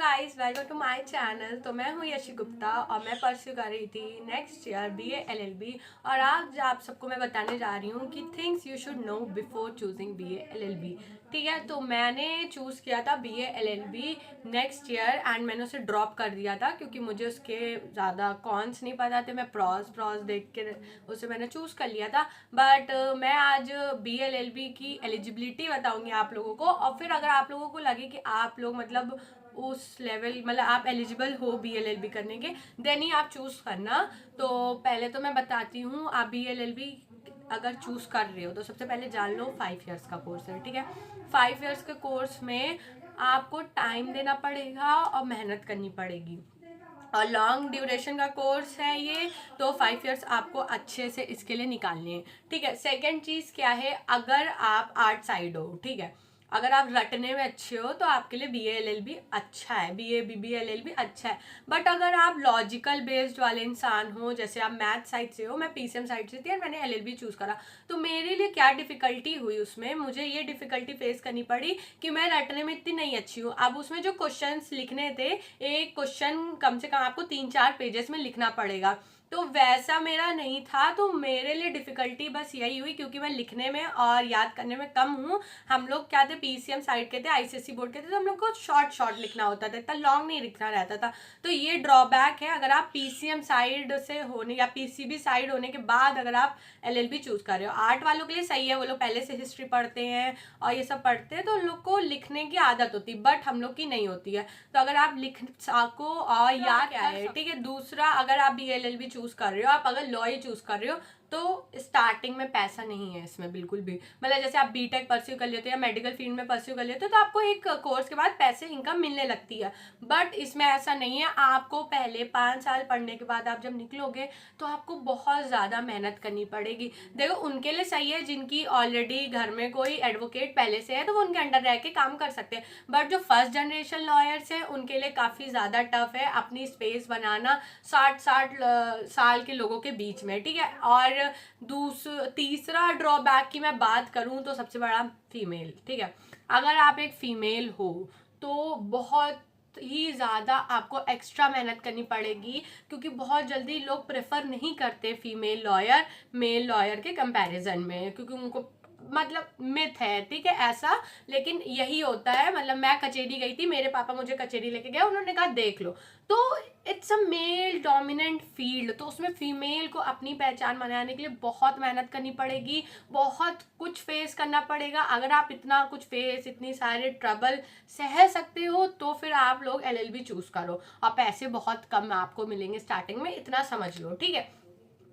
Guys, welcome to my channel. तो मैं हूँ यशी गुप्ता और मैं परस्यू कर रही थी नेक्स्ट ईयर बीए एलएलबी। और आज आप सबको मैं बताने जा रही हूँ कि things you should know before choosing BA LLB. ठीक है, तो मैंने चूज़ किया था BA LLB next year and मैंने उसे ड्रॉप कर दिया था क्योंकि मुझे उसके ज़्यादा कॉन्स नहीं पता थे। मैं प्रॉस देख के उसे मैंने चूज़ कर लिया था। बट मैं आज बीए एलएलबी की एलिजिबिलिटी बताऊंगी आप लोगों को, और फिर अगर आप लोगों को लगे कि आप लोग मतलब उस लेवल मतलब आप एलिजिबल हो बीएलएलबी करने के, देन ही आप चूज़ करना। तो पहले तो मैं बताती हूँ, आप बीएलएलबी अगर चूज़ कर रहे हो तो सबसे पहले जान लो 5 इयर्स का कोर्स है। ठीक है, 5 इयर्स के कोर्स में आपको टाइम देना पड़ेगा और मेहनत करनी पड़ेगी, और लॉन्ग ड्यूरेशन का कोर्स है ये। तो 5 इयर्स आपको अच्छे से इसके लिए निकालने हैं। ठीक है, सेकंड चीज़ क्या है, अगर आप आर्ट साइड हो, ठीक है, अगर आप रटने में अच्छे हो तो आपके लिए बी एल एल बी अच्छा है, बी एल एल बी अच्छा है। बट अगर आप लॉजिकल बेस्ड वाले इंसान हो, जैसे आप मैथ साइड से हो, मैं पीसीएम साइड से थी और मैंने एल एल बी चूज़ करा, तो मेरे लिए क्या डिफ़िकल्टी हुई उसमें, मुझे ये डिफ़िकल्टी फेस करनी पड़ी कि मैं रटने में इतनी नहीं अच्छी हूँ। अब उसमें जो क्वेश्चंस लिखने थे, एक क्वेश्चन कम से कम आपको 3-4 पेजेस में लिखना पड़ेगा, तो वैसा मेरा नहीं था। तो मेरे लिए डिफ़िकल्टी बस यही हुई क्योंकि मैं लिखने में और याद करने में कम हूँ। हम लोग क्या थे, पीसीएम साइड के थे, आईसीएसई बोर्ड के थे, तो हम लोग को शॉर्ट लिखना होता था, इतना लॉन्ग नहीं लिखना रहता था। तो ये ड्रॉबैक है अगर आप पीसीएम साइड से होने या पीसीबी साइड होने के बाद अगर आप एलएलबी चूज़ कर रहे हो। आर्ट वालों के लिए सही है, वो लोग पहले से हिस्ट्री पढ़ते हैं और ये सब पढ़ते हैं, तो उन लोग को लिखने की आदत होती है, बट हम लोग की नहीं होती है। तो अगर आप लिख सको और याद क्या है, ठीक है। दूसरा, अगर आप बीएलएलबी चूज़ कर रहे हो, आप अगर लॉ ही चूज़ कर रहे हो, तो स्टार्टिंग में पैसा नहीं है इसमें बिल्कुल भी। मतलब जैसे आप बीटेक परस्यू कर लेते हो या मेडिकल फील्ड में परस्यू कर लेते हो, तो आपको एक कोर्स के बाद पैसे इनकम मिलने लगती है। बट इसमें ऐसा नहीं है, आपको पहले 5 साल पढ़ने के बाद आप जब निकलोगे तो आपको बहुत ज़्यादा मेहनत करनी पड़ेगी। देखो, उनके लिए सही है जिनकी ऑलरेडी घर में कोई एडवोकेट पहले से है, तो वो उनके अंडर रह के काम कर सकते हैं। बट जो फर्स्ट जनरेशन लॉयर्स हैं उनके लिए काफ़ी ज़्यादा टफ है अपनी स्पेस बनाना 60 साल के लोगों के बीच में। ठीक है, और तीसरा ड्रॉबैक की मैं बात करूं तो सबसे बड़ा फीमेल। ठीक है, अगर आप एक फीमेल हो तो बहुत ही ज़्यादा आपको एक्स्ट्रा मेहनत करनी पड़ेगी, क्योंकि बहुत जल्दी लोग प्रेफर नहीं करते फीमेल लॉयर मेल लॉयर के कंपैरिजन में, क्योंकि उनको मतलब मिथ है, ठीक है, ऐसा। लेकिन यही होता है। मतलब मैं कचेरी गई थी, मेरे पापा मुझे कचेरी लेके गए, उन्होंने कहा देख लो, तो it's a male dominant field, तो उसमें फीमेल को अपनी पहचान बनाने के लिए बहुत मेहनत करनी पड़ेगी, बहुत कुछ फेस करना पड़ेगा। अगर आप इतना कुछ इतनी सारे ट्रबल सह सकते हो तो फिर आप लोग एलएलबी चूज करो, और पैसे बहुत कम आपको मिलेंगे स्टार्टिंग में, इतना समझ लो। ठीक है,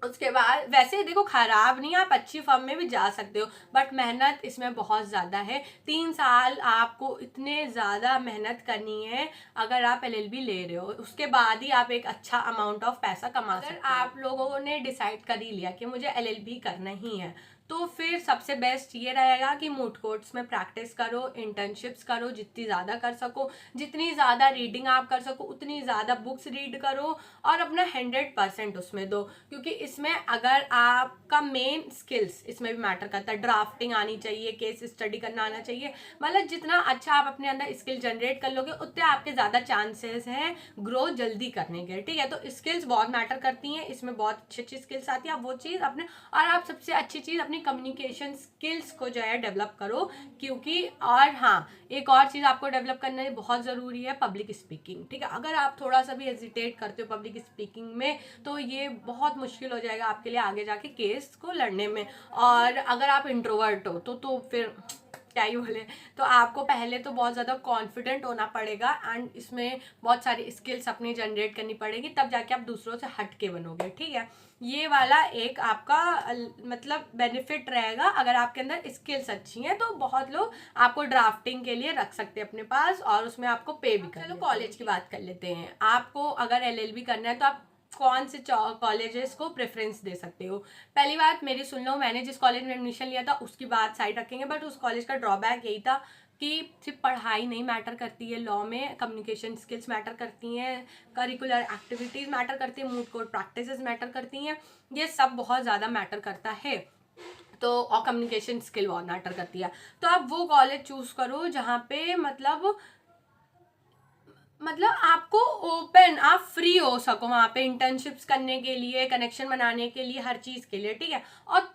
उसके बाद वैसे देखो, खराब नहीं, आप अच्छी फर्म में भी जा सकते हो, बट मेहनत इसमें बहुत ज़्यादा है। 3 साल आपको इतने ज़्यादा मेहनत करनी है अगर आप एलएलबी ले रहे हो, उसके बाद ही आप एक अच्छा अमाउंट ऑफ पैसा कमा सकते हो। आप लोगों ने डिसाइड कर ही लिया कि मुझे एलएलबी करना ही है, तो फिर सबसे बेस्ट ये रहेगा कि मूट कोर्ट्स में प्रैक्टिस करो, इंटर्नशिप्स करो जितनी ज़्यादा कर सको, जितनी ज़्यादा रीडिंग आप कर सको उतनी ज़्यादा बुक्स रीड करो, और अपना 100% उसमें दो। क्योंकि इसमें अगर आपका मेन स्किल्स इसमें भी मैटर करता है, ड्राफ्टिंग आनी चाहिए, केस स्टडी करना आना चाहिए, मतलब जितना अच्छा आप अपने अंदर स्किल जनरेट कर लोगे उतने आपके ज़्यादा चांसेस हैं ग्रो जल्दी करने के। ठीक है, तो स्किल्स बहुत मैटर करती हैं, इसमें बहुत अच्छी अच्छी स्किल्स आती है, आप वो चीज़ अपने, और आप सबसे अच्छी चीज़ अपनी कम्युनिकेशन स्किल्स को जो है डेवलप करो। क्योंकि और हाँ, एक और चीज़ आपको डेवलप करना बहुत ज़रूरी है, पब्लिक स्पीकिंग। ठीक है, अगर आप थोड़ा सा भी हेजिटेट करते हो पब्लिक स्पीकिंग में तो ये बहुत मुश्किल हो जाएगा आपके लिए आगे जाके केस को लड़ने में। और अगर आप इंट्रोवर्ट हो तो फिर क्या ही बोले। तो आपको पहले तो बहुत ज़्यादा कॉन्फिडेंट होना पड़ेगा एंड इसमें बहुत सारी स्किल्स अपनी जनरेट करनी पड़ेगी, तब जाके आप दूसरों से हट के बनोगे। ठीक है, ये वाला एक आपका मतलब बेनिफिट रहेगा। अगर आपके अंदर स्किल्स अच्छी हैं तो बहुत लोग आपको ड्राफ्टिंग के लिए रख सकते हैं अपने पास, और उसमें आपको पे भी कर। चलो कॉलेज की बात कर लेते हैं। आपको अगर एलएलबी करना है तो आप कौन से कॉलेजेस को प्रेफरेंस दे सकते हो। पहली बात मेरी सुन लो, मैंने जिस कॉलेज में एडमिशन लिया था उसकी बात साइड रखेंगे, बट उस कॉलेज का ड्रॉबैक यही था कि सिर्फ पढ़ाई नहीं मैटर करती है, लॉ में कम्युनिकेशन स्किल्स मैटर करती हैं, करिकुलर एक्टिविटीज़ मैटर करती हैं, मूट कोर्ट प्रैक्टिसेस मैटर करती हैं, ये सब बहुत ज़्यादा मैटर करता है। तो और कम्युनिकेशन स्किल बहुत मैटर करती है। तो आप वो कॉलेज चूज़ करो जहाँ पे मतलब मतलब आपको ओपन, आप फ्री हो सको वहाँ पे इंटर्नशिप्स करने के लिए, कनेक्शन बनाने के लिए, हर चीज़ के लिए, ठीक है। और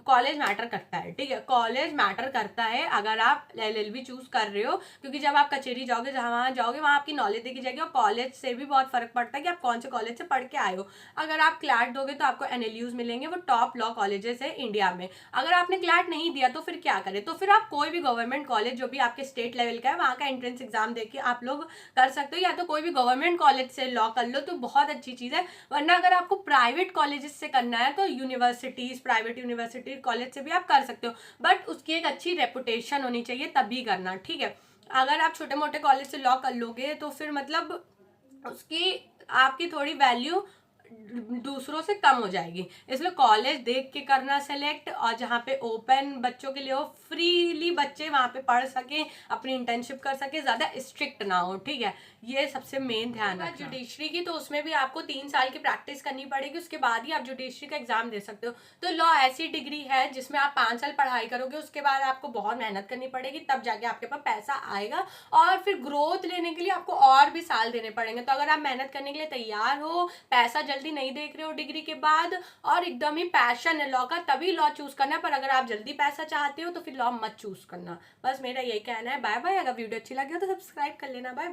कॉलेज मैटर करता है, ठीक है, कॉलेज मैटर करता है अगर आप एलएलबी चूज कर रहे हो, क्योंकि जब आप कचेरी जाओगे, जहाँ वहाँ जाओगे, वहाँ आपकी नॉलेज देखी जाएगी। और कॉलेज से भी बहुत फर्क पड़ता है कि आप कौन से कॉलेज से पढ़ के आए हो। अगर आप क्लैट दोगे तो आपको एनएलयूज मिलेंगे, वो टॉप लॉ कॉलेजेस है इंडिया में। अगर आपने क्लैट नहीं दिया तो फिर क्या करें, तो फिर आप कोई भी गवर्नमेंट कॉलेज जो भी आपके स्टेट लेवल का है, वहाँ का एंट्रेंस एग्जाम देके आप लोग कर सकते हो, या तो कोई भी गवर्नमेंट कॉलेज से लॉ कर लो तो बहुत अच्छी चीज़ है। वरना अगर आपको प्राइवेट कॉलेजेस से करना है तो यूनिवर्सिटीज, प्राइवेट यूनिवर्सिटी कॉलेज से भी आप कर सकते हो, बट उसकी एक अच्छी रेपुटेशन होनी चाहिए तभी करना, ठीक है। अगर आप छोटे मोटे कॉलेज से लॉ कर लोगे तो फिर मतलब उसकी, आपकी थोड़ी वैल्यू दूसरों से कम हो जाएगी। इसलिए कॉलेज देख के करना सेलेक्ट, और जहाँ पे ओपन बच्चों के लिए हो, फ्रीली बच्चे वहाँ पे पढ़ सके, अपनी इंटर्नशिप कर सके, ज़्यादा स्ट्रिक्ट ना हो, ठीक है। ये सबसे मेन ध्यान रखना। जुडिशरी की तो उसमें भी आपको 3 साल की प्रैक्टिस करनी पड़ेगी, उसके बाद ही आप जुडिशरी का एग्जाम दे सकते हो। तो लॉ ऐसी डिग्री है जिसमें आप 5 साल पढ़ाई करोगे, उसके बाद आपको बहुत मेहनत करनी पड़ेगी, तब जाके आपके पास पैसा आएगा। और फिर ग्रोथ लेने के लिए आपको और भी साल देने पड़ेंगे। तो अगर आप मेहनत करने के लिए तैयार हो, पैसा जल्दी नहीं देख रहे हो डिग्री के बाद, और एकदम ही पैशन है लॉ का, तभी लॉ चूज करना है। पर अगर आप जल्दी पैसा चाहते हो तो फिर लॉ मत चूज करना। बस मेरा यही कहना है। Bye bye. अगर वीडियो अच्छी लगी हो तो सब्सक्राइब कर लेना। Bye bye.